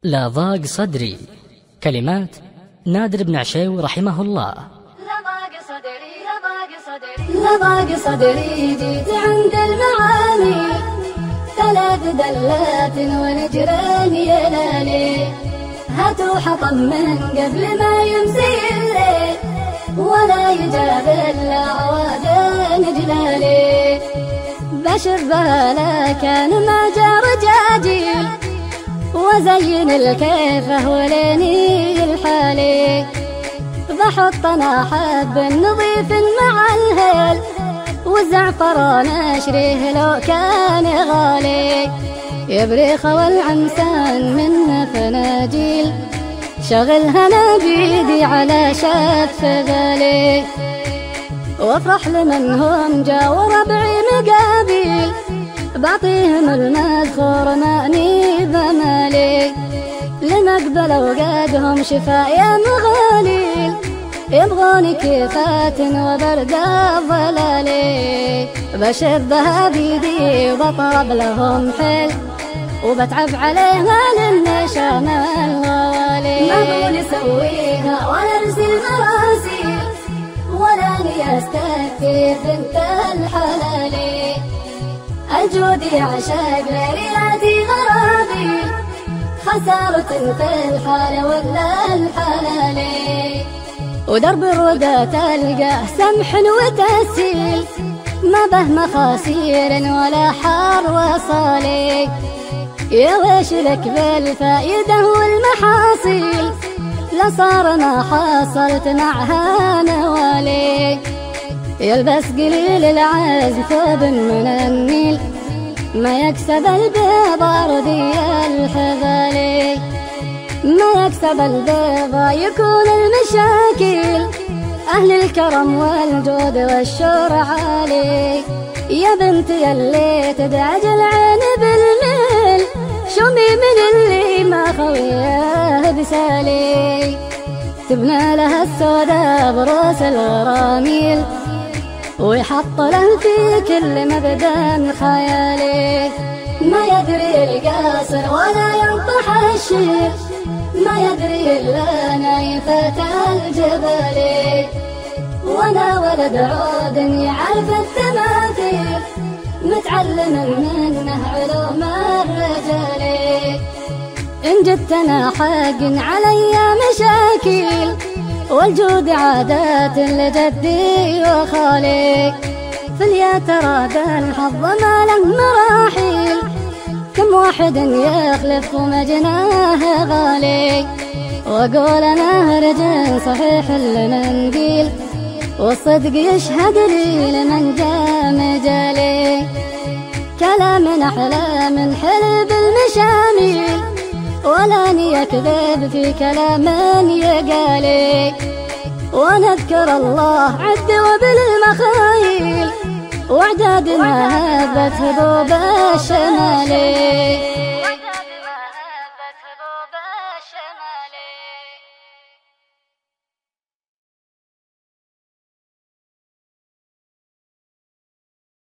لا ضاق صدري. كلمات نادر بن عشيو رحمه الله. لا ضاق صدري جيت عند المعاني، 3 دلات ونجران يلالي، هاتوا حطب من قبل ما يمسي الليل، ولا يجاب الا عواد جلالي. بشبه لكان ما جاء رجاجيل، وزين الكيفه وليني الحالي، بحط انا حب نظيف مع الهيل، والزعفران اشريه لو كان غالي، يبريخ والعنسان من فناجيل، شغلها انا بيدي على شف بالي، وافرح لمن هم جا وربعي مقابيل، بعطيهم المذخور ماني بمالي، لمقبل اوقاتهم شفاء يا مغاليل، يبغوني كيفات وبرد ظلالي، بشبها بيدي وبطرب لهم حل، وبتعب عليها للنشام الغوالي، ما بقول اسويها ولا ارسل مراسيل، ولا اني استكفي بنت الحلالي، الجودي عشاق ليلاتي غرابي، خسارة في الحال ولا الحلالي، ودرب الردى تلقاه سمح وتسهيل، ما به مخاسير ولا حار وصالي، يا ويش لك بالفائدة والمحاصيل، لصار ما حصلت معها نوالي، يلبس قليل العز ثوب من النيل، ما يكسب البيض أرضي الحبالي، ما يكسب البيض يكون المشاكل، أهل الكرم والجود والشور عالي، يا بنتي اللي تدعج العين بالميل، شمي من اللي ما خويه بسالي، تبنى لها السودا بروس الغراميل، ويحط له في كل مبدأ خيالي، ما يدري القاصر ولا ينطح الشير، ما يدري إلا نايفة الجبل، وانا ولد عود يعرف التماثيل، متعلم منه علوم الرجال، إن جدتنا حق علي مشاكل، والجود عادات لجدي وخالي، فليترى ذا الحظ ما له مراحيل، كم واحد يخلف ومجناه غالي، واقول انا رجل صحيح المنديل، والصدق يشهد لي لمن جاء مجالي، كلام احلى من حلب المشاميل، ولا يكذب في كلام يقالي، ونذكر الله عد وبالمخايل، واعداد ما هبت هبوب الشمالي.